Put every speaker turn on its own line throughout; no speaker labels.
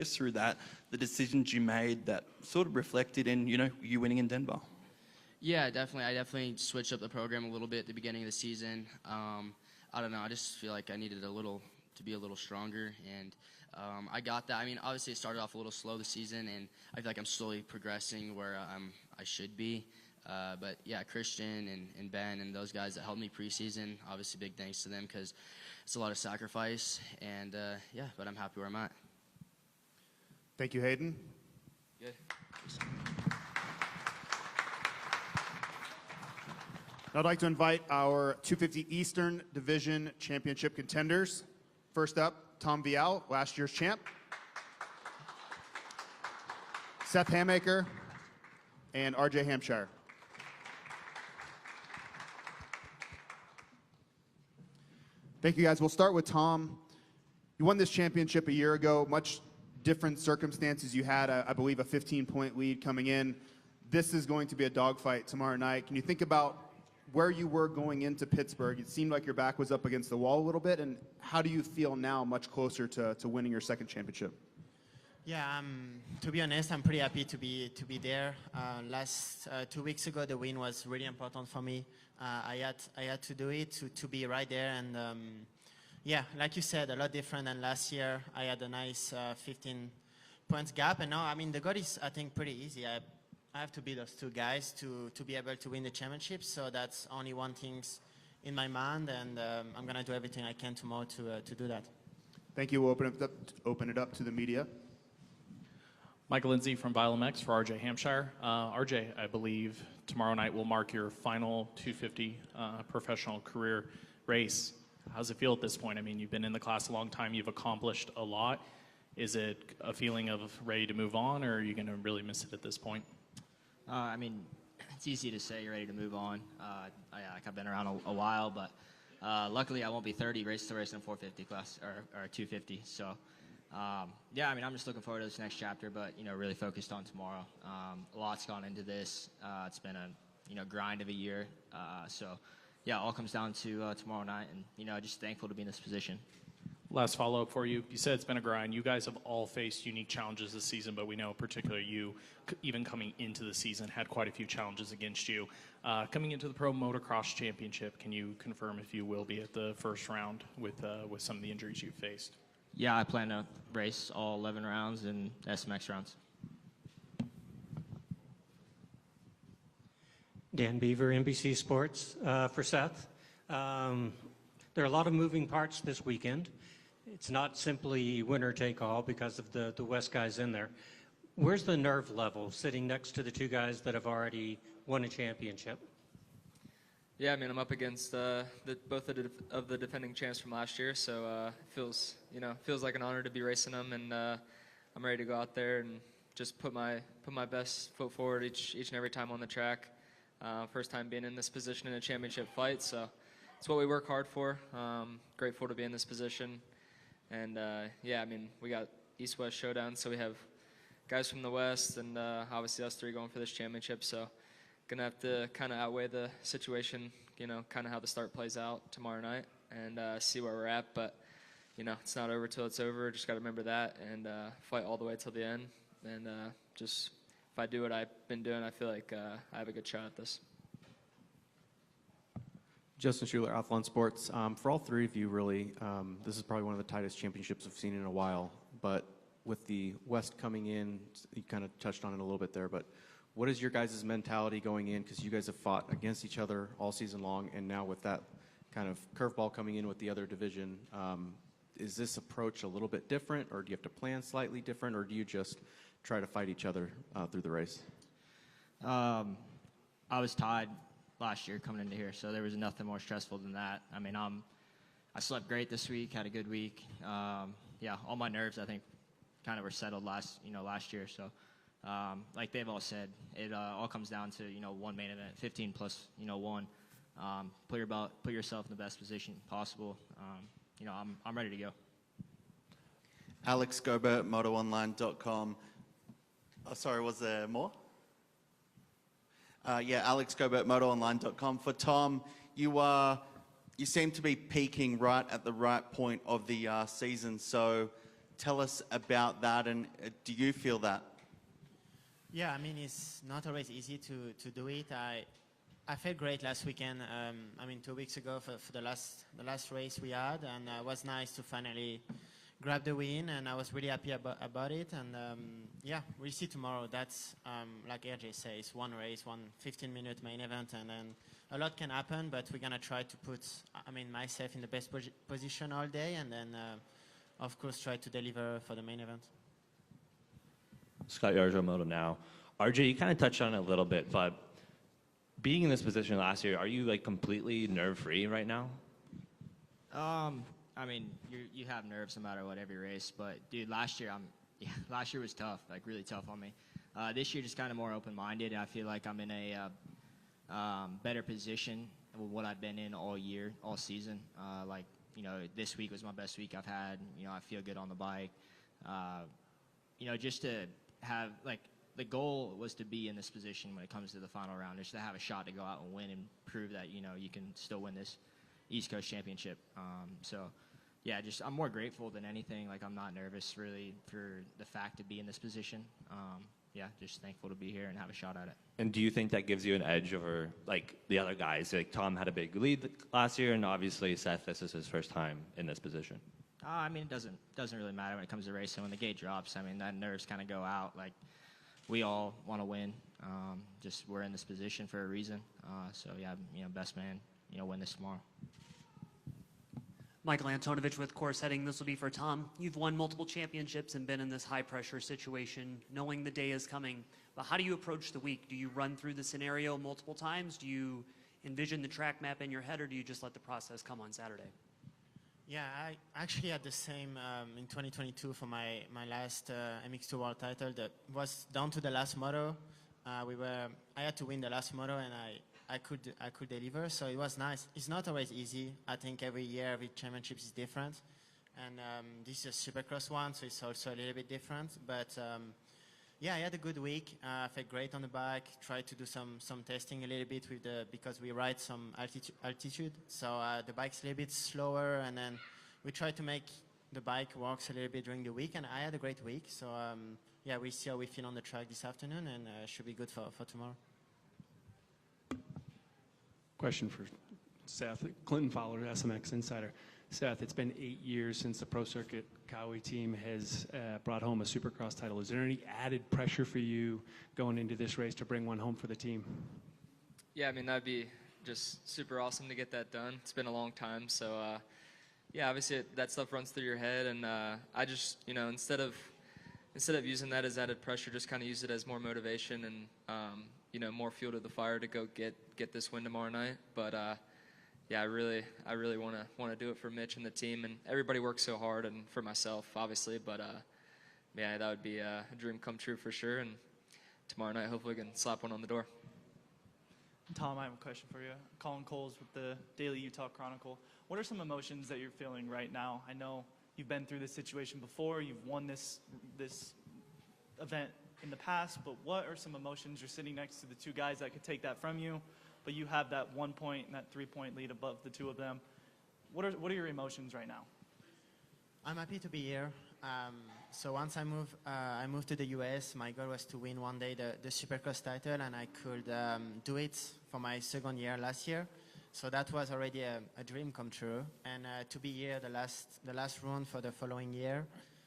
us through that, the decisions you made that sort of reflected in, you winning in Denver.
Yeah, definitely. I definitely switched up the program a little bit at the beginning of the season. I don't know. I just feel like I needed to be a little stronger, and I got that. I mean, obviously it started off a little slow this season, and I feel like I'm slowly progressing where I should be. But yeah, Christian and Ben and those guys that helped me preseason, obviously big thanks to them because it's a lot of sacrifice, and yeah, but I'm happy where I'm at.
Thank you, Hayden.
Good.
Now I'd like to invite our 250 Eastern Division Championship contenders. First up, Tom Vial, last year's champ. Seth Hamaker and RJ Hampshire. Thank you, guys. We'll start with Tom. You won this championship a year ago. Much different circumstances. You had, I believe, a 15-point lead coming in. This is going to be a dogfight tomorrow night. Can you think about where you were going into Pittsburgh? It seemed like your back was up against the wall a little bit, and how do you feel now, much closer to winning your second championship?
Yeah, to be honest, I'm pretty happy to be there. Last 2 weeks ago, the win was really important for me. I had to do it to be right there, and yeah, like you said, a lot different than last year. I had a nice 15 points gap, and now, I mean, the goal is, I think, pretty easy. I have to beat those two guys to be able to win the championship, so that's only one thing in my mind, and I'm going to do everything I can tomorrow to do that.
Thank you. We'll open it up to the media.
Michael Lindsay from BioMX for RJ Hampshire. RJ, I believe tomorrow night will mark your final 250 professional career race. How's it feel at this point? I mean, you've been in the class a long time. You've accomplished a lot. Is it a feeling of ready to move on, or are you going to really miss it at this point?
I mean, it's easy to say you're ready to move on. I've been around a while, but luckily I won't be 30 race to race in a 450 class or 250. So yeah, I mean, I'm just looking forward to this next chapter, but really focused on tomorrow. A lot's gone into this. It's been a grind of a year. So yeah, all comes down to tomorrow night, and just thankful to be in this position.
Last follow-up for you. You said it's been a grind. You guys have all faced unique challenges this season, but we know particularly you, even coming into the season, had quite a few challenges against you. Coming into the Pro Motocross Championship, can you confirm if you will be at the first round with some of the injuries you've faced?
Yeah, I plan to race all 11 rounds and SMX rounds.
Dan Beaver, NBC Sports, for Seth. There are a lot of moving parts this weekend. It's not simply winner take all because of the West guys in there. Where's the nerve level sitting next to the two guys that have already won a championship?
Yeah, I mean, I'm up against both of the defending champs from last year, so it feels like an honor to be racing them, and I'm ready to go out there and just put my best foot forward each and every time on the track. First time being in this position in a championship fight, so it's what we work hard for. Grateful to be in this position, and yeah, I mean, we got East-West showdown, so we have guys from the West, and obviously us three going for this championship, so gonna have to kind of outweigh the situation, kind of how the start plays out tomorrow night, and see where we're at. But it's not over till it's over. Just got to remember that and fight all the way till the end. And just if I do what I've been doing, I feel like I have a good shot at this.
Justin Schuler, Athlon Sports. For all three of you, really, this is probably one of the tightest championships I've seen in a while. But with the West coming in, you kind of touched on it a little bit there, but what is your guys' mentality going in? Because you guys have fought against each other all season long, and now with that kind of curveball coming in with the other division, is this approach a little bit different, or do you have to plan slightly different, or do you just try to fight each other through the race?
I was tied last year coming into here, so there was nothing more stressful than that. I mean, I slept great this week, had a good week. Yeah, all my nerves, I think, kind of were settled last year, so. Like they've all said, it all comes down to 1 main event, 15 plus 1. Put yourself in the best position possible. I'm ready to go.
Alex Gobert, MotoOnline.com. Oh, sorry, was there more? Yeah, Alex Gobert, MotoOnline.com. For Tom, you seem to be peaking right at the right point of the season. So
tell us about that, and do you feel that?
Yeah, I mean, it's not always easy to do it. I felt great last weekend. I mean, 2 weeks ago for the last race we had, and it was nice to finally grab the win, and I was really happy about it. And yeah, we'll see tomorrow. That's like RJ says, one race, one 15-minute main event, and then a lot can happen. But we're gonna try to put, I mean, myself in the best position all day, and then of course try to deliver for the main event.
Scott Yarjo Moto now. RJ, you kind of touched on it a little bit, but being in this position last year, are you like completely nerve-free right now?
I mean, you have nerves no matter what every race, but dude, last year last year was tough, like really tough on me. This year just kind of more open-minded. I feel like I'm in a better position with what I've been in all year, all season. Like, you know, this week was my best week I've had. You know, I feel good on the bike. You know, just to have, like, the goal was to be in this position when it comes to the final round, just to have a shot to go out and win and prove that, you know, you can still win this East Coast Championship. So, yeah, just I'm more grateful than anything. Like, I'm not nervous, really, for the fact to be in this position. Yeah, just thankful to be here and have a shot at it.
And do you think that gives you an edge over like the other guys? Like Tom had a big lead last year, and obviously Seth, this is his first time in this position.
I mean, it doesn't really matter when it comes to racing. When the gate drops, I mean, that nerves kind of go out. Like, we all want to win. Just we're in this position for a reason. So yeah, you know, best man, you know, win this tomorrow.
Michael Antonovich with Course Heading. This will be for Tom. You've won multiple championships and been in this high-pressure situation, knowing the day is coming. But how do you approach the week? Do you run through the scenario multiple times? Do you envision the track map in your head, or do you just let the process come on Saturday?
Yeah, I actually had the same in 2022 for my last MX2 World title. That was down to the last moto. I had to win the last moto, and I could deliver. So it was nice. It's not always easy. I think every year, every championship is different, and this is a Supercross one, so it's also a little bit different. But yeah, I had a good week. I felt great on the bike. Tried to do some testing a little bit with because we ride some altitude. So the bike's a little bit slower, and then we try to make the bike works a little bit during the week. And I had a great week. So yeah, we'll see how we feel on the track this afternoon, and should be good for tomorrow.
Question for Seth. Clinton Fowler, SMX Insider. Seth, it's been 8 years since the Pro Circuit Kawi team has brought home a Supercross title. Is there any added pressure for you going into this race to bring one home for the team?
Yeah, I mean, that'd be just super awesome to get that done. It's been a long time, so yeah, obviously that stuff runs through your head, and I just, you know, instead of using that as added pressure, just kind of use it as more motivation and you know, more fuel to the fire to go get this win tomorrow night. But yeah, I really want to do it for Mitch and the team, and everybody works so hard, and for myself, obviously. But yeah, that would be a dream come true for sure. And tomorrow night, hopefully, we can slap one on the door.
Tom, I have a question for you. Colin Coles with the Daily Utah Chronicle. What are some emotions that you're feeling right now? I know you've been through this situation before. You've won this event in the past, but what are some emotions? You're sitting next to the two guys that could take that from you, but you have that 1 point and that 3-point lead above the two of them. What are your emotions right now?
I'm happy to be here. So once I moved to the US, my goal was to win one day the Supercross title, and I could do it for my second year last year. So that was already a dream come true. And to be here the last round for the following year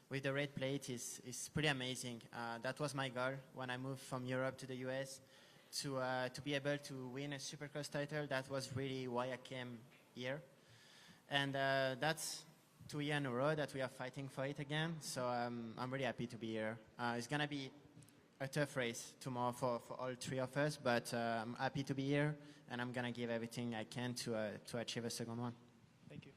with the red plate is pretty amazing. That was my goal when I moved from Europe to the US, to be able to win a Supercross title. That was really why I came here. And that's 2 years in a row that we are fighting for it again. So I'm really happy to be here. It's going to be a tough race tomorrow for all three of us, but I'm happy to be here, and I'm going to give everything I can to achieve a second one.
Thank you.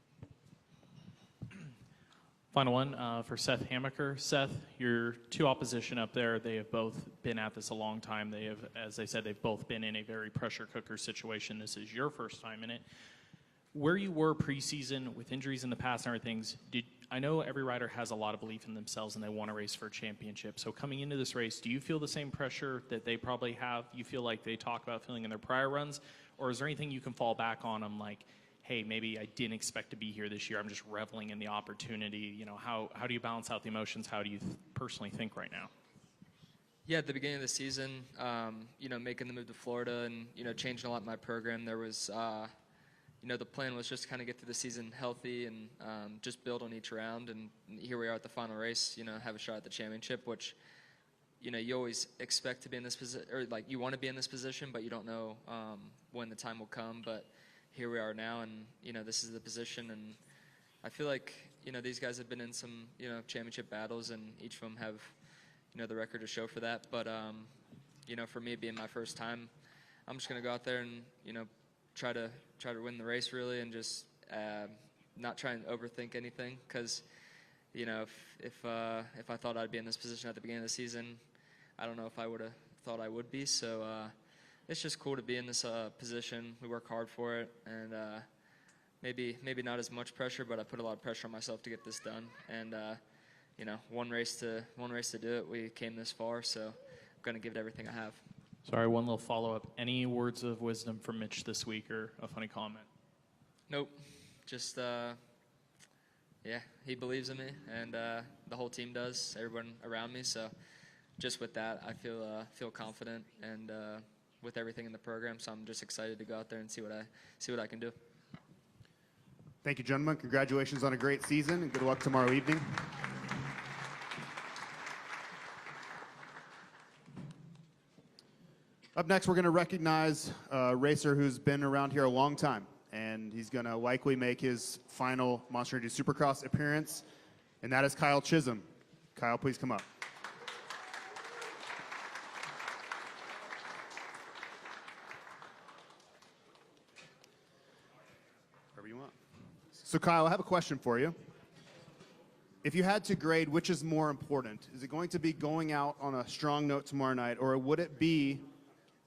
Final one for Seth Hamaker. Seth, your two opposition up there, they have both been at this a long time. They have, as they said, they've both been in a very pressure cooker situation. This is your first time in it. Where you were preseason with injuries in the past and everything, I know every rider has a lot of belief in themselves and they want to race for a championship. So coming into this race, do you feel the same pressure that they probably have? You feel like they talk about feeling in their prior runs? Or is there anything you can fall back on them like, hey, maybe I didn't expect to be here this year. I'm just reveling in the opportunity. You know, how do you balance out the emotions? How do you personally think right now?
Yeah, at the beginning of the season, you know, making the move to Florida and, you know, changing a lot in my program, there was, you know, the plan was just to kind of get through the season healthy and just build on each round. And here we are at the final race, you know, have a shot at the championship, which, you know, you always expect to be in this position, or like you want to be in this position, but you don't know when the time will come. But here we are now, and, you know, this is the position. And I feel like, you know, these guys have been in some, you know, championship battles, and each of them have, you know, the record to show for that. But, you know, for me being my first time, I'm just going to go out there and, you know, try to win the race really, and just not try and overthink anything. Because, you know, if I thought I'd be in this position at the beginning of the season, I don't know if I would have thought I would be. So it's just cool to be in this position. We work hard for it, and maybe not as much pressure, but I put a lot of pressure on myself to get this done. And you know, one race to do it. We came this far, so I'm going to give it everything I have.
Sorry, one little follow-up. Any words of wisdom from Mitch this week, or a funny comment?
Nope. Just, yeah, he believes in me, and the whole team does, everyone around me. So just with that, I feel confident, and with everything in the program. So I'm just excited to go out there and see what I can do.
Thank you, gentlemen. Congratulations on a great season, and good luck tomorrow evening. Up next, we're going to recognize a racer who's been around here a long time, and he's going to likely make his final Monster Energy Supercross appearance, and that is Kyle Chisholm. Kyle, please come up. Wherever you want. So, Kyle, I have a question for you. If you had to grade which is more important, is it going to be going out on a strong note tomorrow night, or would it be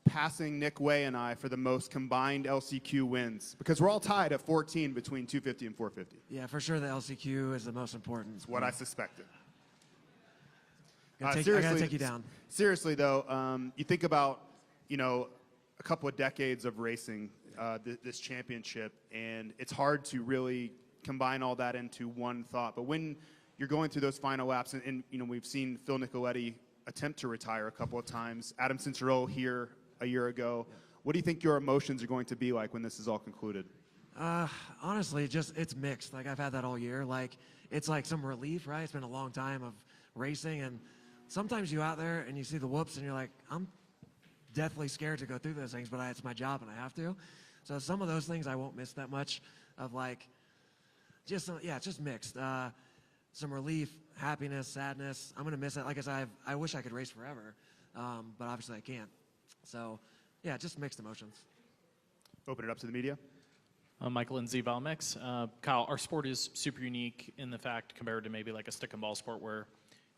passing Nick Way and I for the most combined LCQ wins? Because we're all tied at 14 between 250 and 450.
Yeah, for sure the LCQ is the most important.
That's what I suspected.
I gotta take you down.
Seriously, though, you think about, you know, a couple of decades of racing, this championship, and it's hard to really combine all that into one thought. But when you're going through those final laps, and you know, we've seen Phil Nicoletti attempt to retire a couple of times, Adam Cincerillo here a year ago. What do you think your emotions are going to be like when this is all concluded?
Honestly, it's mixed. Like, I've had that all year. Like, it's like some relief, right? It's been a long time of racing, and sometimes you out there and you see the whoops and you're like, I'm deathly scared to go through those things, but it's my job and I have to. So some of those things I won't miss that much of, like, just mixed. Some relief, happiness, sadness. I'm going to miss it. Like I said, I wish I could race forever, but obviously I can't. So, yeah, just mixed emotions.
Open it up to the media.
Michael Lindsay, Valmex. Kyle, our sport is super unique in the fact, compared to maybe like a stick and ball sport, where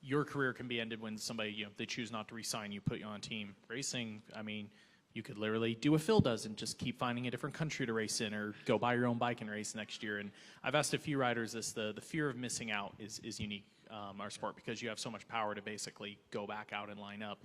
your career can be ended when somebody, you know, they choose not to re-sign you, put you on a team. Racing, I mean, you could literally do what Phil does and just keep finding a different country to race in, or go buy your own bike and race next year. And I've asked a few riders this, the fear of missing out is unique, our sport, because you have so much power to basically go back out and line up.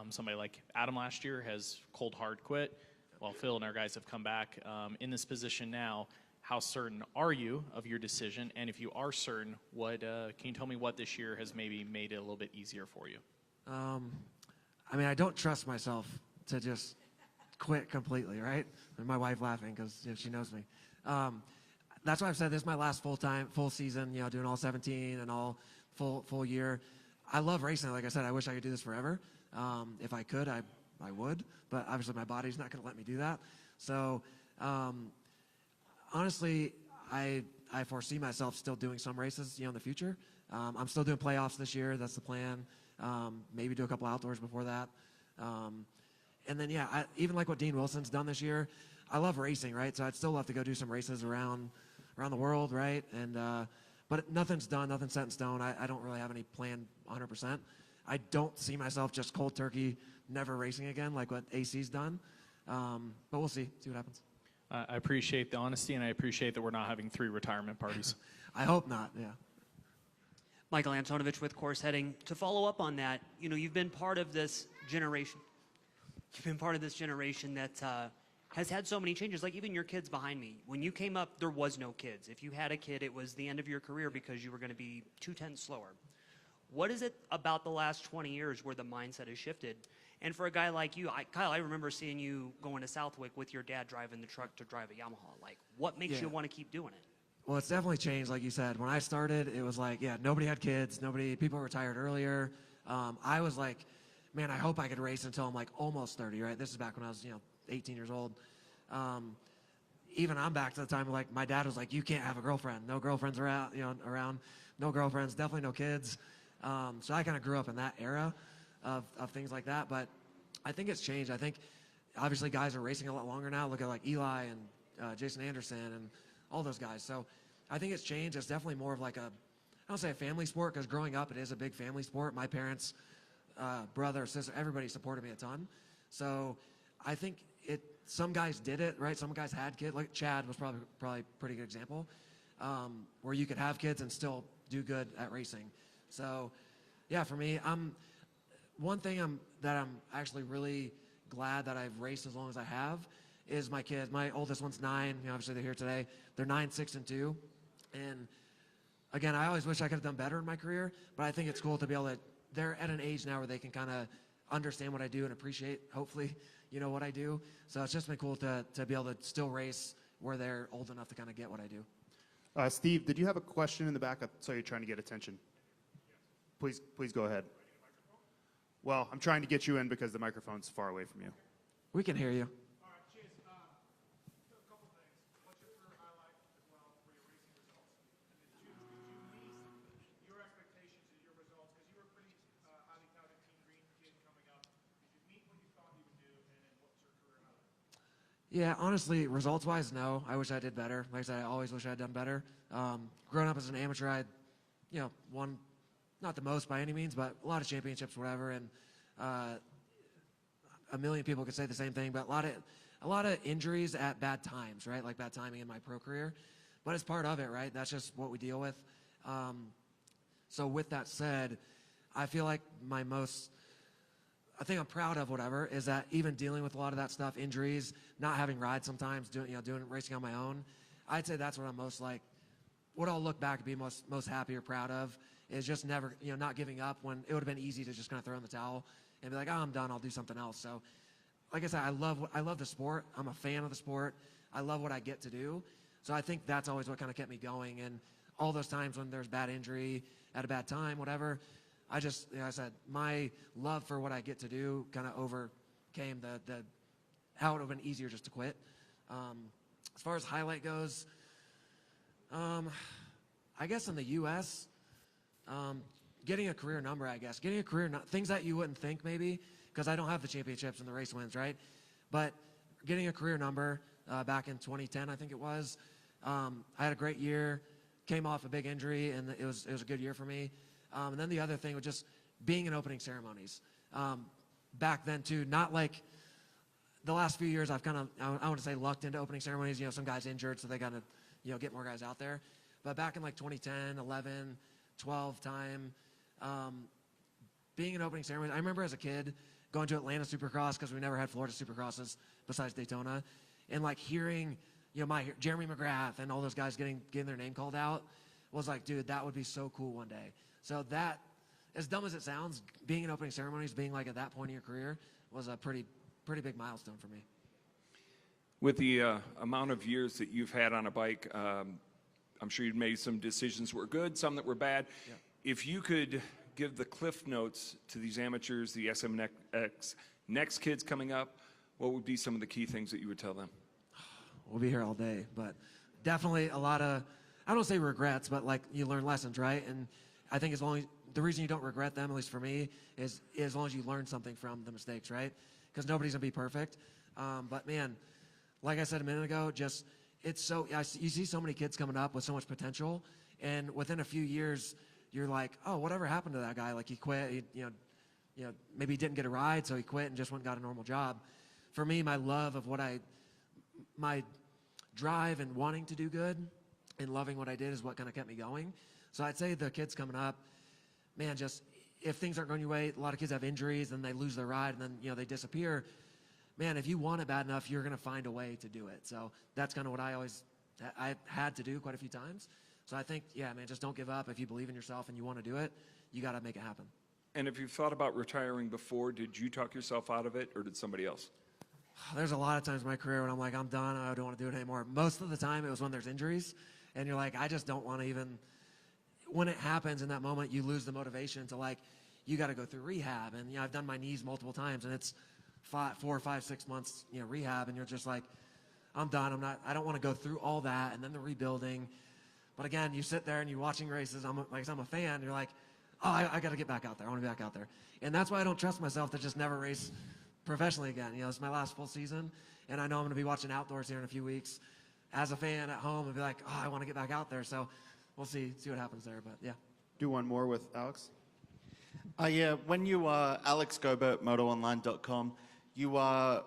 Somebody like Adam last year has cold hard quit, while Phil and our guys have come back in this position now. How certain are you of your decision? And if you are certain, what can you tell me what this year has maybe made it a little bit easier for you?
I mean, I don't trust myself to just quit completely, right? And my wife laughing because she knows me. That's why I've said this is my last full season, you know, doing all 17 and all full year. I love racing. Like I said, I wish I could do this forever. If I could, I would, but obviously my body's not going to let me do that. So, honestly, I foresee myself still doing some races, you know, in the future. I'm still doing playoffs this year. That's the plan. Maybe do a couple outdoors before that. And then, yeah, even like what Dean Wilson's done this year, I love racing, right? So I'd still love to go do some races around the world, right? And but nothing's done, nothing's set in stone. I don't really have any plan 100%. I don't see myself just cold turkey, never racing again like what AC's done. But we'll see what happens.
I appreciate the honesty, and I appreciate that we're not having 3 retirement parties.
I hope not, yeah.
Michael Antonovich with Course Heading. To follow up on that, you know, you've been part of this generation. You've been part of this generation that has had so many changes. Like even your kids behind me, when you came up, there was no kids. If you had a kid, it was the end of your career because you were going to be 2/10 slower. What is it about the last 20 years where the mindset has shifted? And for a guy like you, Kyle, I remember seeing you going to Southwick with your dad driving the truck to drive a Yamaha. Like, what makes you want to keep doing it?
Well, it's definitely changed, like you said. When I started, it was like, nobody had kids. People retired earlier. I was like, man, I hope I could race until I'm like almost 30, right? This is back when I was, 18 years old. Even I'm back to the time like my dad was like, you can't have a girlfriend. No girlfriends around, around. No girlfriends, definitely no kids. So I kind of grew up in that era of things like that. But I think it's changed. I think obviously guys are racing a lot longer now. Look at like Eli and Jason Anderson and all those guys. So I think it's changed. It's definitely more of like I don't say a family sport because growing up it is a big family sport. My parents, brother, sister, everybody supported me a ton. So I think some guys did it, right? Some guys had kids. Like Chad was probably a pretty good example, where you could have kids and still do good at racing. So, yeah, for me, one thing that I'm actually really glad that I've raced as long as I have is my kids. My oldest one's 9. Obviously they're here today. They're 9, 6, and 2. And again, I always wish I could have done better in my career, but I think it's cool to be able to. They're at an age now where they can kind of understand what I do and appreciate, hopefully, what I do. So it's just been cool to be able to still race where they're old enough to kind of get what I do.
Steve, did you have a question in the back? I saw you trying to get attention. Please go ahead. Well, I'm trying to get you in because the microphone's far away from you.
We can hear you. Yeah, honestly, results-wise, no. I wish I did better. Like I said, I always wish I had done better. Growing up as an amateur, I, won, not the most by any means, but a lot of championships, whatever. And a million people could say the same thing, but a lot of injuries at bad times, right? Like bad timing in my pro career. But it's part of it, right? That's just what we deal with. So with that said, I feel like I think I'm proud of whatever is that even dealing with a lot of that stuff, injuries, not having rides sometimes, doing racing on my own, I'd say that's what I'm most like. What I'll look back and be most happy or proud of is just never, not giving up when it would have been easy to just kind of throw in the towel and be like, oh, I'm done, I'll do something else. So, like I said, I love the sport. I'm a fan of the sport. I love what I get to do. So I think that's always what kind of kept me going. And all those times when there's bad injury at a bad time, whatever. I just, I said, my love for what I get to do kind of overcame how it would have been easier just to quit. As far as highlight goes, I guess in the U.S., getting a career number, things that you wouldn't think maybe, because I don't have the championships and the race wins, right? But getting a career number back in 2010, I think it was, I had a great year, came off a big injury, and it was a good year for me. And then the other thing was just being in opening ceremonies. Back then, too, not like the last few years I've kind of, I want to say, lucked into opening ceremonies. Some guys injured, so they got to, get more guys out there. But back in like 2010, 11, 12 time, being in opening ceremonies, I remember as a kid going to Atlanta Supercross because we never had Florida Supercrosses besides Daytona, and like hearing, Jeremy McGrath and all those guys getting their name called out was like, dude, that would be so cool one day. So that, as dumb as it sounds, being in opening ceremonies, being like at that point in your career, was a pretty big milestone for me.
With the amount of years that you've had on a bike, I'm sure you've made some decisions that were good, some that were bad. Yeah. If you could give the cliff notes to these amateurs, the SMX next kids coming up, what would be some of the key things that you would tell them?
We'll be here all day, but definitely a lot of, I don't say regrets, but like you learn lessons, right? And I think the reason you don't regret them, at least for me, is as long as you learn something from the mistakes, right? Because nobody's gonna be perfect. But man, like I said a minute ago, you see so many kids coming up with so much potential, and within a few years, you're like, oh, whatever happened to that guy? Like he quit, maybe he didn't get a ride, so he quit and just went and got a normal job. For me, my love of my drive and wanting to do good and loving what I did is what kind of kept me going. So I'd say the kids coming up, man, just if things aren't going your way, a lot of kids have injuries and they lose their ride and then, they disappear. man, if you want it bad enough, you're going to find a way to do it. So that's kind of what I had to do quite a few times. So I think, yeah, man, just don't give up. If you believe in yourself and you want to do it, you got to make it happen.
And if you've thought about retiring before, did you talk yourself out of it, or did somebody else?
There's a lot of times in my career when I'm like, I'm done, I don't want to do it anymore. Most of the time it was when there's injuries, and you're like, I just don't want to even, when it happens in that moment, you lose the motivation to like, you got to go through rehab. And, you know, I've done my knees multiple times, and it's 4, 5, 6 months, you know, rehab, and you're just like, I'm done, I don't want to go through all that, and then the rebuilding. But again, you sit there and you're watching races, I'm a fan, you're like, oh, I got to get back out there. I want to be back out there. And that's why I don't trust myself to just never race professionally again. You know, it's my last full season, and I know I'm going to be watching outdoors here in a few weeks. As a fan at home, and be like, oh, I want to get back out there. So we'll see what happens there. But yeah.
Do one more with Alex.
Yeah, when you are Alex Gobert, MotoOnline.com, you are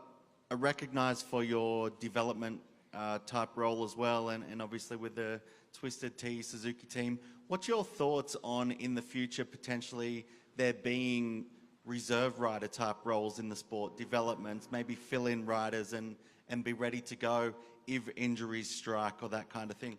recognized for your development type role as well, and obviously with the Twisted Tea Suzuki team. What's your thoughts on, in the future, potentially there being reserve rider type roles in the sport, developments, maybe fill-in riders and be ready to go if injuries strike or that kind of thing?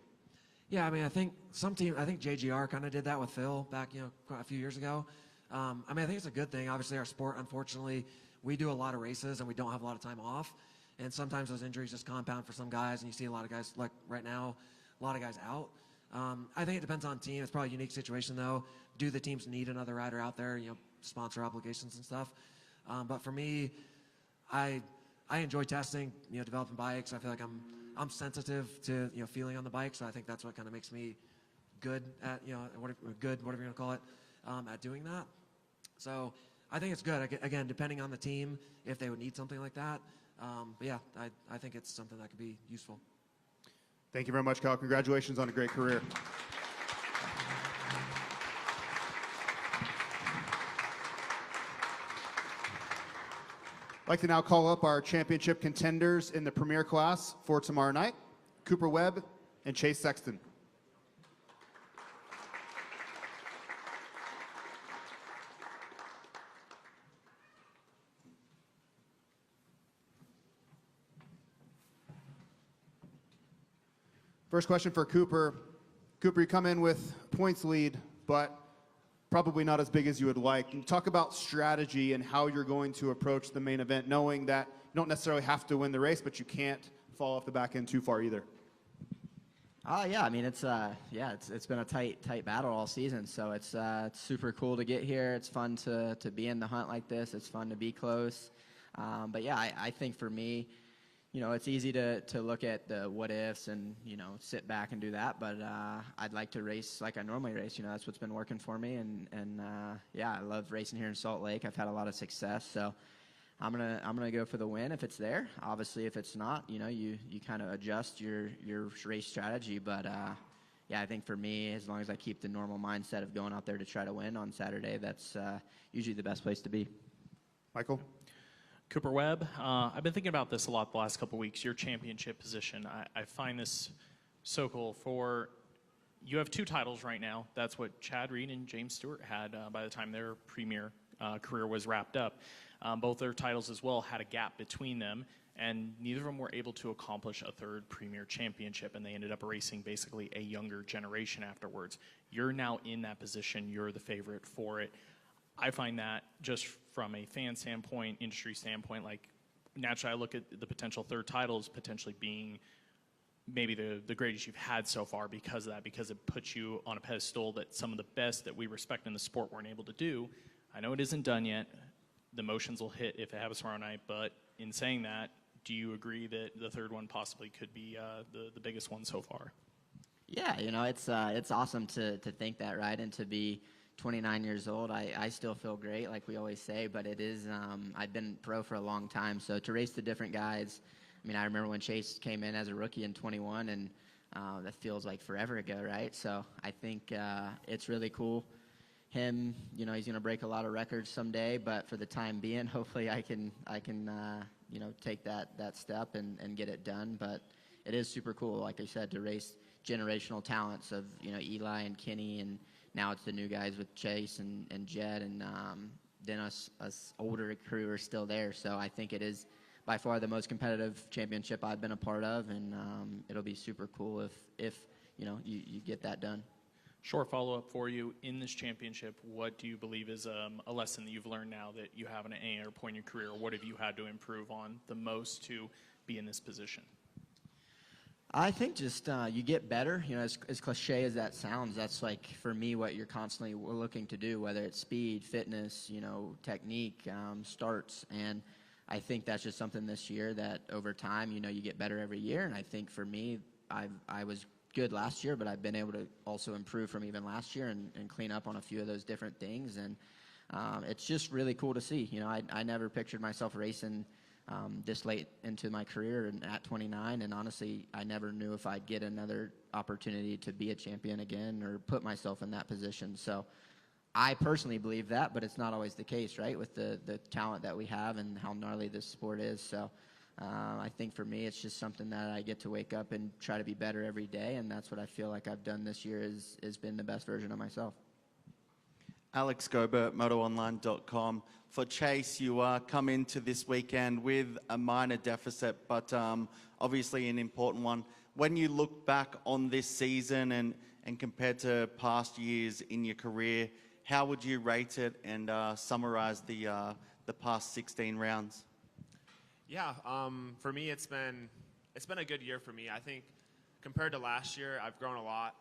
Yeah, I mean, I think JGR kind of did that with Phil back, you know, quite a few years ago. I mean, I think it's a good thing. Obviously, our sport, unfortunately, we do a lot of races and we don't have a lot of time off. And sometimes those injuries just compound for some guys, and you see a lot of guys, like right now, a lot of guys out. I think it depends on team. It's probably a unique situation, though. Do the teams need another rider out there, you know, sponsor obligations and stuff? But for me, I enjoy testing, you know, developing bikes. I feel like I'm sensitive to, you know, feeling on the bike, so I think that's what kind of makes me good at, you know, whatever you want to call it, at doing that. So I think it's good. Again, depending on the team, if they would need something like that. But yeah, I think it's something that could be useful.
Thank you very much, Kyle. Congratulations on a great career. I'd like to now call up our championship contenders in the premier class for tomorrow night, Cooper Webb and Chase Sexton. First question for Cooper. Cooper, you come in with points lead, but probably not as big as you would like. Can you talk about strategy and how you're going to approach the main event, knowing that you don't necessarily have to win the race, but you can't fall off the back end too far either?
Yeah, I mean, it's been a tight battle all season, so it's super cool to get here. It's fun to be in the hunt like this. It's fun to be close. But yeah, I think for me, you know, it's easy to look at the what ifs and, you know, sit back and do that. But I'd like to race like I normally race. You know, that's what's been working for me. And yeah, I love racing here in Salt Lake. I've had a lot of success. So I'm gonna go for the win if it's there. Obviously, if it's not, you know, you kind of adjust your race strategy. But yeah, I think for me, as long as I keep the normal mindset of going out there to try to win on Saturday, that's usually the best place to be.
Michael?
Cooper Webb, I've been thinking about this a lot the last couple weeks, your championship position. I find this so cool. You have 2 titles right now. That's what Chad Reed and James Stewart had by the time their premier career was wrapped up. Both their titles as well had a gap between them, and neither of them were able to accomplish a 3rd premier championship, and they ended up racing basically a younger generation afterwards. You're now in that position. You're the favorite for it. I find that just from a fan standpoint, industry standpoint, like naturally I look at the potential 3rd titles potentially being maybe the greatest you've had so far because of that, because it puts you on a pedestal that some of the best that we respect in the sport weren't able to do. I know it isn't done yet. The motions will hit if it happens tomorrow night, but in saying that, do you agree that the 3rd one possibly could be the biggest one so far?
Yeah, you know, it's awesome to think that, right, and to be 29 years old. I still feel great, like we always say, but it is, I've been pro for a long time, so to race the different guys, I mean, I remember when Chase came in as a rookie in 21, and that feels like forever ago, right? So I think it's really cool. Him, you know, he's going to break a lot of records someday, but for the time being, hopefully I can you know, take that step and get it done. But it is super cool, like I said, to race generational talents of, you know, Eli and Kenny, and now it's the new guys with Chase and Jed, and then us older crew are still there. So I think it is
by far the most competitive championship I've been a part of, and it'll be super cool if you get that done.
Short follow-up for you. In this championship, what do you believe is a lesson that you've learned now that you have an A or point in your career? What have you had to improve on the most to be in this position?
I think just you get better. As cliche as that sounds, that's like for me what you're constantly looking to do, whether it's speed, fitness, technique, starts, and I think that's just something this year that over time, you get better every year. And I think for me, I was good last year, but I've been able to also improve from even last year and clean up on a few of those different things. And it's just really cool to see. I never pictured myself racing this late into my career and at 29, and honestly, I never knew if I'd get another opportunity to be a champion again or put myself in that position. So I personally believe that, but it's not always the case, right, with the talent that we have and how gnarly this sport is. So I think for me, it's just something that I get to wake up and try to be better every day, and that's what I feel like I've done this year is been the best version of myself.
Alex Gobert, MotoOnline.com. For Chase, you come into this weekend with a minor deficit, but obviously an important one. When you look back on this season and compared to past years in your career, how would you rate it and summarize the past 16 rounds?
Yeah, for me, it's been a good year for me. I think compared to last year, I've grown a lot.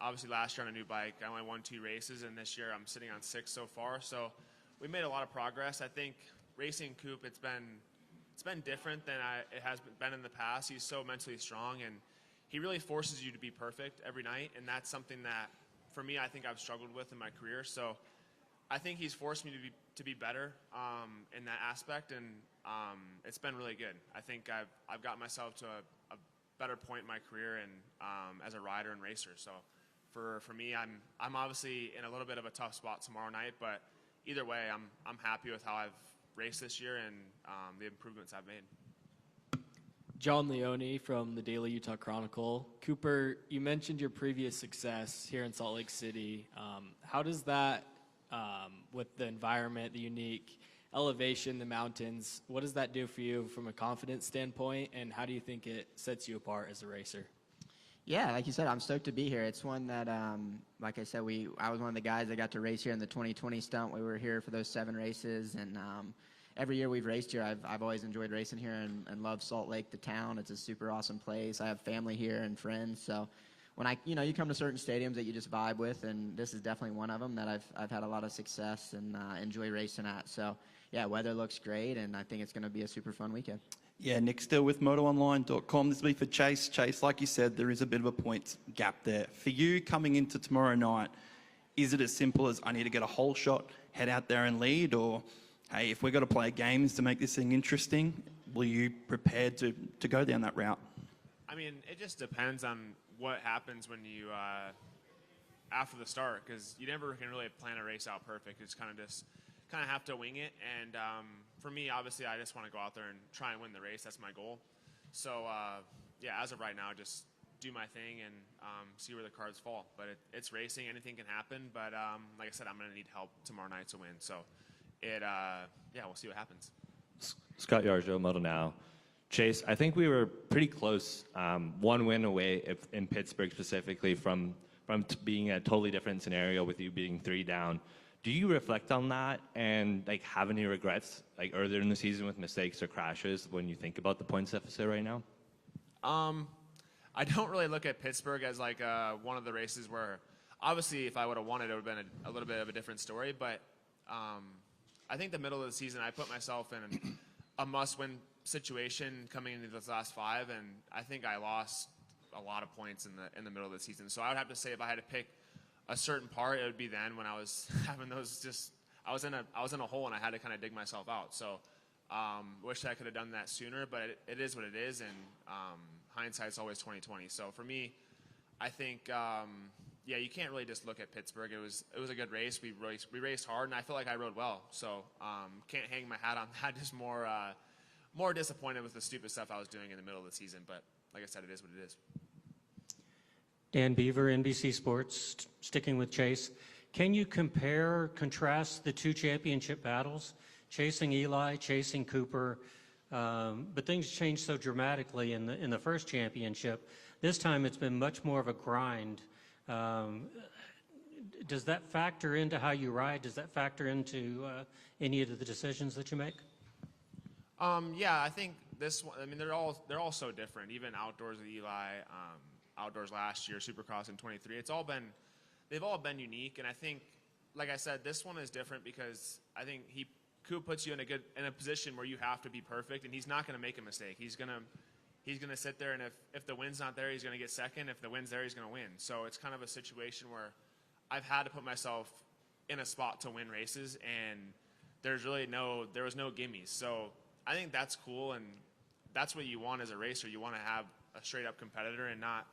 Obviously, last year on a new bike, I only won 2 races, and this year I'm sitting on 6 so far. So we made a lot of progress. I think racing Coop, it's been different than it has been in the past. He's so mentally strong, and he really forces you to be perfect every night, and that's something that, for me, I think I've struggled with in my career. So I think he's forced me to be better in that aspect, and it's been really good. I think I've got myself to a better point in my career and as a rider and racer. So for me, I'm obviously in a little bit of a tough spot tomorrow night, but either way, I'm happy with how I've raced this year and the improvements I've made.
John Leone from the Daily Utah Chronicle. Cooper, you mentioned your previous success here in Salt Lake City. How does that, with the environment, the unique elevation, the mountains, what does that do for you from a confidence standpoint, and how do you think it sets you apart as a racer?
Yeah, like you said, I'm stoked to be here. It's one that, like I said, I was one of the guys that got to race here in the 2020 stunt. We were here for those 7 races, and every year we've raced here, I've always enjoyed racing here and loved Salt Lake, the town. It's a super awesome place. I have family here and friends, so when you come to certain stadiums that you just vibe with, and this is definitely one of them that I've had a lot of success and enjoy racing at. So yeah, weather looks great, and I think it's going to be a super fun weekend.
Yeah, Nick still with MotoOnline.com. This will be for Chase. Chase, like you said, there is a bit of a points gap there. For you coming into tomorrow night, is it as simple as I need to get a whole shot, head out there and lead, or hey, if we've got to play games to make this thing interesting, will you prepared to go down that route?
I mean, it just depends on what happens when you after the start, because you never can really plan a race out perfect. It's kind of have to wing it. And for me, obviously, I just want to go out there and try and win the race. That's my goal. So yeah, as of right now, just do my thing and see where the cards fall. But it's racing; anything can happen. But like I said, I'm going to need help tomorrow night to win. So yeah, we'll see what happens.
Scott Yarjo, Moto Now. Chase, I think we were pretty close, 1 win away in Pittsburgh specifically from being a totally different scenario with you being 3 down. Do you reflect on that and have any regrets earlier in the season with mistakes or crashes when you think about the points deficit right now?
I don't really look at Pittsburgh as one of the races where, obviously, if I would have won it, it would have been a little bit of a different story. But I think the middle of the season, I put myself in a must-win situation coming into those last 5, and I think I lost a lot of points in the middle of the season. So I would have to say if I had to pick a certain part, it would be then when I was having those I was in a hole and I had to kind of dig myself out. So wish I could have done that sooner, but it is what it is, and hindsight's always 20/20. So for me, I think yeah, you can't really just look at Pittsburgh. It was a good race. We raced hard, and I feel like I rode well. So can't hang my hat on that. Just more disappointed with the stupid stuff I was doing in the middle of the season. But like I said, it is what it is.
Dan Beaver, NBC Sports, sticking with Chase. Can you contrast the 2 championship battles, chasing Eli, chasing Cooper? But things changed so dramatically in the first championship. This time it's been much more of a grind. Does that factor into how you ride? Does that factor into any of the decisions that you make?
Yeah, I think this one. I mean, they're all so different. Even outdoors with Eli, outdoors last year, Supercross in 23. They've all been unique, and I think, like I said, this one is different because I think Coop puts you in a position where you have to be perfect, and he's not going to make a mistake. He's gonna sit there, and if the wind's not there, he's going to get second. If the wind's there, he's going to win. So it's kind of a situation where I've had to put myself in a spot to win races, and there was no gimmies. So I think that's cool, and that's what you want as a racer. You want to have a straight up competitor and not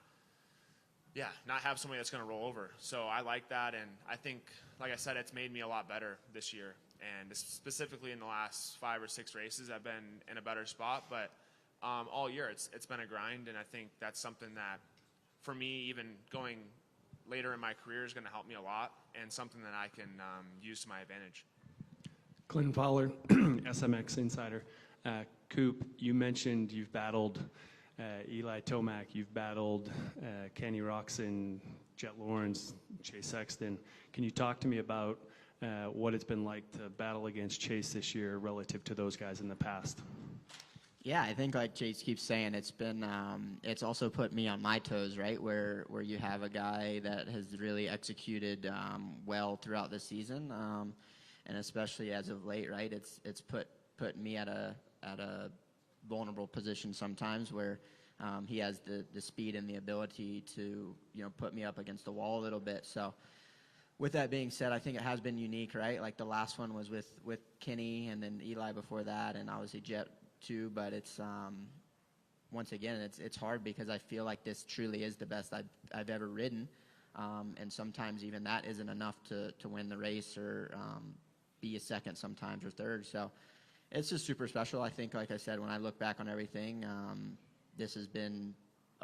have somebody that's going to roll over. So I like that, and I think, like I said, it's made me a lot better this year. And specifically in the last 5 or 6 races, I've been in a better spot. But all year, it's been a grind, and I think that's something that, for me, even going later in my career, is going to help me a lot, and something that I can use to my advantage.
Clinton Fowler, SMX Insider. Coop, you mentioned you've battled Eli Tomac, you've battled Kenny Roxon, Jet Lawrence, Chase Sexton. Can you talk to me about what it's been like to battle against Chase this year relative to those guys in the past?
Yeah, I think like Chase keeps saying, it's also put me on my toes, right? Where you have a guy that has really executed well throughout the season, and especially as of late, right? It's put me at a vulnerable position sometimes where he has the speed and the ability to put me up against the wall a little bit. So with that being said, I think it has been unique, right? Like the last one was with Kenny, and then Eli before that, and obviously Jet too. But it's once again, it's hard because I feel like this truly is the best I've ever ridden, and sometimes even that isn't enough to win the race or be a second sometimes or third. So it's just super special. I think, like I said, when I look back on everything, this has been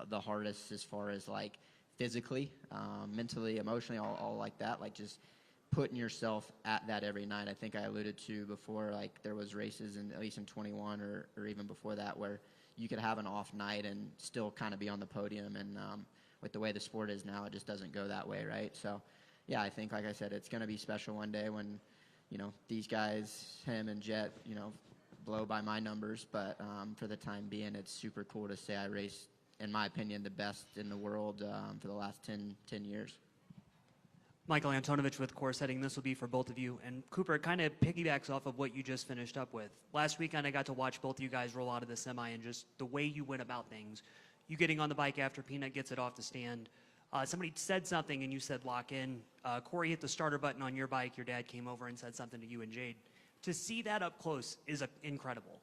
the hardest as far as like physically, mentally, emotionally, all like that. Like just putting yourself at that every night. I think I alluded to before, like there was races, at least in 21 or even before that, where you could have an off night and still kind of be on the podium. And with the way the sport is now, it just doesn't go that way, right? So, yeah, I think, like I said, it's going to be special one day when, these guys, him and Jet, blow by my numbers. But for the time being, it's super cool to say I raced, in my opinion, the best in the world for the last 10 years.
Michael Antonovich with Course Heading. This will be for both of you. And Cooper, it kind of piggybacks off of what you just finished up with. Last weekend, I got to watch both of you guys roll out of the semi, and just the way you went about things. You getting on the bike after Peanut gets it off the stand. Somebody said something, and you said lock in. Corey hit the starter button on your bike. Your dad came over and said something to you and Jade. To see that up close is incredible.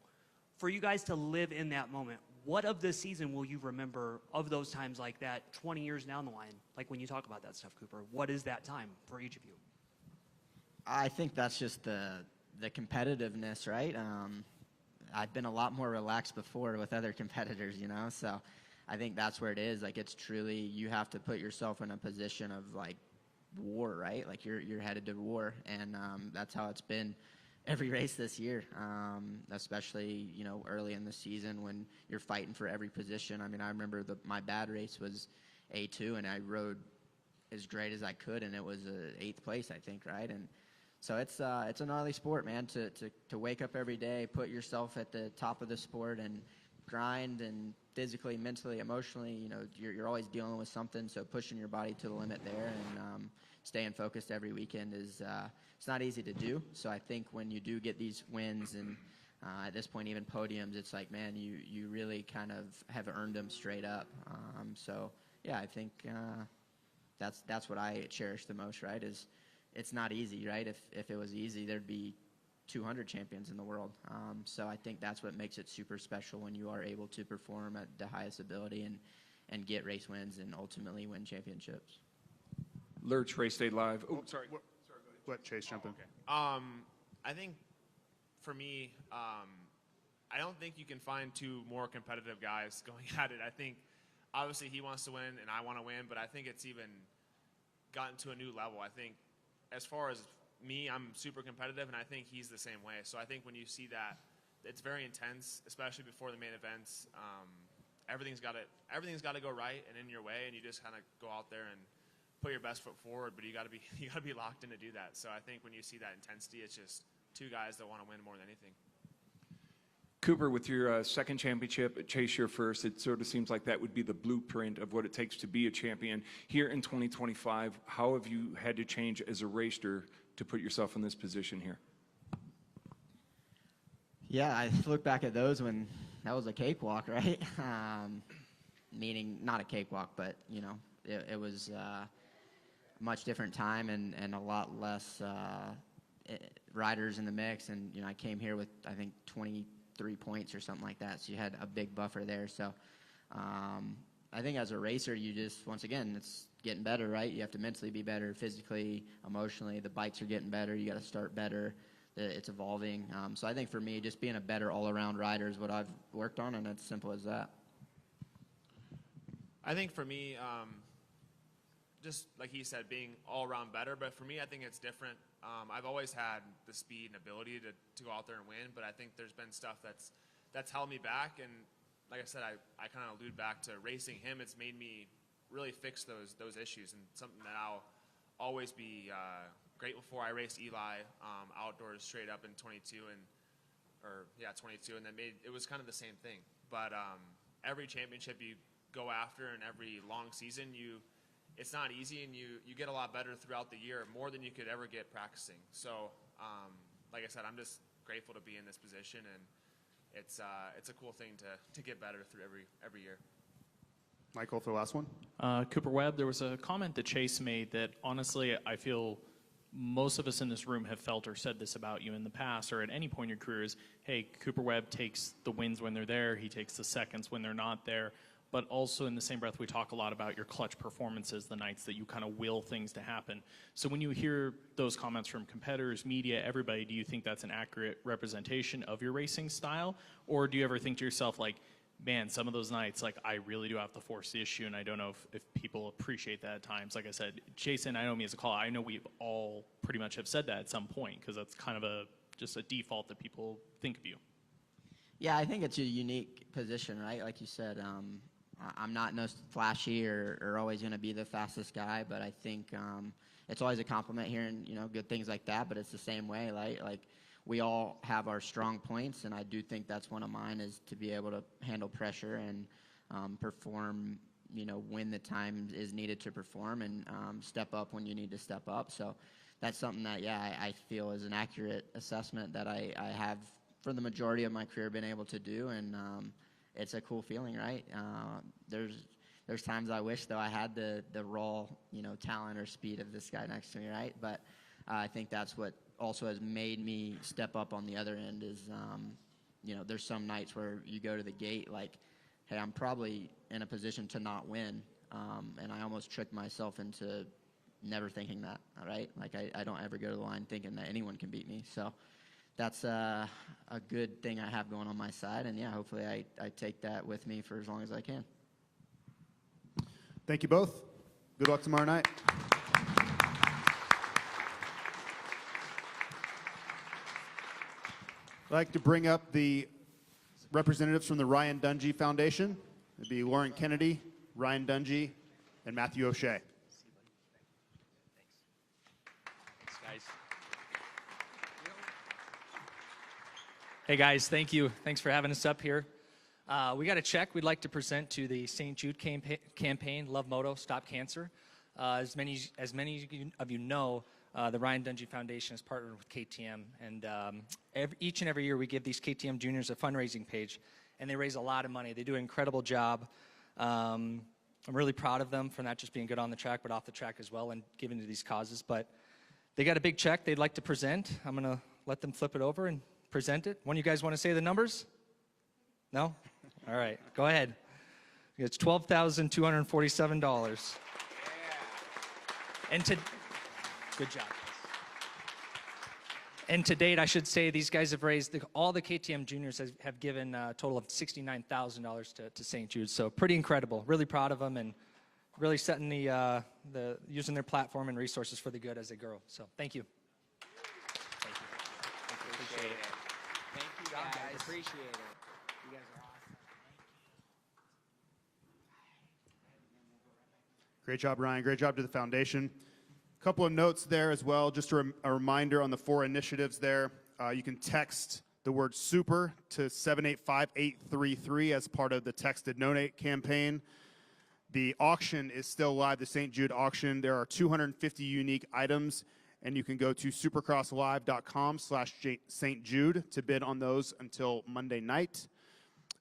For you guys to live in that moment, what of the season will you remember of those times like that 20 years down the line? Like when you talk about that stuff, Cooper, what is that time for each of you?
I think that's just the competitiveness, right? I've been a lot more relaxed before with other competitors, so I think that's where it is. Like it's truly, you have to put yourself in a position of like war, right? Like you're headed to war, and that's how it's been every race this year, especially early in the season when you're fighting for every position. I mean, I remember my bad race was A2, and I rode as great as I could, and it was 8th place, I think, right? And so it's a gnarly sport, man. To wake up every day, put yourself at the top of the sport, and grind, and physically, mentally, emotionally, you're always dealing with something. So pushing your body to the limit there and staying focused every weekend is it's not easy to do. So I think when you do get these wins and at this point even podiums, it's like, man, you really kind of have earned them straight up. So yeah, I think that's what I cherish the most, right? Is it's not easy, right? If it was easy, there'd be 200 champions in the world. So I think that's what makes it super special when you are able to perform at the highest ability and get race wins and ultimately win championships.
Lurch, Race Day Live. Oh, sorry.
Let Chase jump in.
Okay. I think for me, I don't think you can find two more competitive guys going at it. I think obviously he wants to win and I want to win, but I think it's even gotten to a new level. I think as far as me, I'm super competitive, and I think he's the same way. So I think when you see it's very intense, especially before the main events. Everything's got to go right and in your way, and you just kind of go out there and put your best foot forward. But you got to be locked in to do that. So I think when you see that intensity, it's just two guys that want to win more than anything.
Cooper, with your second championship, Chase your first, it sort of seems like that would be the blueprint of what it takes to be a champion. Here in 2025, how have you had to change as a racer to put yourself in this position here?
Yeah, I look back at those when that was a cakewalk, right? Meaning not a cakewalk, but, you know, it was a much different time and a lot less riders in the mix. And, you know, I came here with, I think, 23 points or something like that. So you had a big buffer there. So I think as a racer, you just, once again, it's getting better, right? You have to mentally be better, physically, emotionally. The bikes are getting better. You got to start better. It's evolving. So I think for me, just being a better all-around rider is what I've worked on, and it's simple as that.
I think for me, just like he said, being all-around better. But for me, I think it's different. I've always had the speed and ability to go out there and win, but I think there's been stuff that's held me back. And like I said, I kind of allude back to racing him. It's made me really fix those issues, and something that I'll always be grateful for. I raced Eli outdoors straight up in 22, and then it was kind of the same thing. But every championship you go after and every long season, it's not easy, and you get a lot better throughout the year, more than you could ever get practicing. So like I said, I'm just grateful to be in this position, and it's a cool thing to get better through every year.
Michael, for the last one.
Cooper Webb, there was a comment that Chase made that honestly I feel most of us in this room have felt or said this about you in the past or at any point in your career is, hey, Cooper Webb takes the wins when they're there, he takes the seconds when they're not there. But also in the same breath, we talk a lot about your clutch performances, the nights that you kind of will things to happen. So when you hear those comments from competitors, media, everybody, do you think that's an accurate representation of your racing style? Or do you ever think to yourself, like, man, some of those nights, like, I really do have to force the issue, and I don't know if people appreciate that at times. Like I said, Jason, I know me as a caller, I know we've all pretty much have said that at some point, because that's kind of just a default that people think of you.
Yeah, I think it's a unique position, right? Like you said, I'm not no flashy or always going to be the fastest guy, but I think it's always a compliment hearing, you know, good things like that, but it's the same way, right? Like, we all have our strong points, and I do think that's one of mine, is to be able to handle pressure and perform, you know, when the time is needed to perform, and step up when you need to step up. So that's something that, yeah, I feel is an accurate assessment that I have for the majority of my career been able to do, and it's a cool feeling, right? There's times I wish, though, I had the raw, you know, talent or speed of this guy next to me, right? But I think that's what also has made me step up on the other end is, you know, there's some nights where you go to the gate like, hey, I'm probably in a position to not win, and I almost tricked myself into never thinking that, all right? Like, I don't ever go to the line thinking that anyone can beat me. So that's a good thing I have going on my side, and yeah, hopefully I take that with me for as long as I can.
Thank you both. Good luck tomorrow night. I'd like to bring up the representatives from the Ryan Dungey Foundation. It'd be Lauren Kennedy, Ryan Dungey, and Matthew O'Shea.
Thanks, guys. Hey, guys, thank you. Thanks for having us up here. We got a check we'd like to present to the St. Jude campaign, Love Moto, Stop Cancer. As many of you know, the Ryan Dungey Foundation has partnered with KTM, and each and every year we give these KTM juniors a fundraising page, and they raise a lot of money. They do an incredible job. I'm really proud of them for not just being good on the track, but off the track as well, and giving to these causes. But they got a big check they'd like to present. I'm going to let them flip it over and present it. One of you guys want to say the numbers? No? All right, go ahead. It's $12,247. Yeah. And good job. And to date, I should say, these guys have raised, all the KTM juniors have given a total of $69,000 to St. Jude. So pretty incredible. Really proud of them, and really setting using their platform and resources for the good as they grow. So thank you. Thank you. Appreciate it.
Thank you.
Thanks, guys. Appreciate it. You guys are awesome.
Great job, Ryan. Great job to the foundation. A couple of notes there as well. Just a reminder on the 4 initiatives there. You can text the word SUPER to 785-833 as part of the Texted Donate campaign. The auction is still live, the St. Jude auction. There are 250 unique items, and you can go to supercrosslive.com/St. Jude to bid on those until Monday night.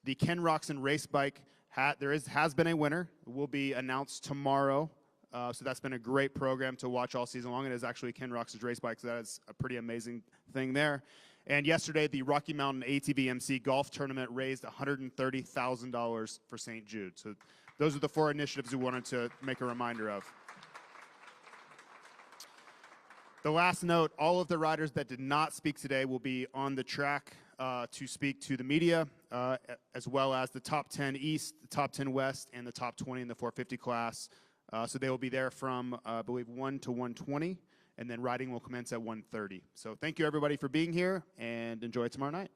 The Ken Roxon race bike has been a winner. It will be announced tomorrow. So that's been a great program to watch all season long. It is actually Ken Roxon's race bike, so that is a pretty amazing thing there. And yesterday, the Rocky Mountain ATV-MC golf tournament raised $130,000 for St. Jude. So those are the 4 initiatives we wanted to make a reminder of. The last note, all of the riders that did not speak today will be on the track to speak to the media, as well as the top 10 East, the top 10 West, and the top 20 in the 450 class. So they will be there from, I believe, 1 to 1:20, and then riding will commence at 1:30. So thank you, everybody, for being here, and enjoy tomorrow night.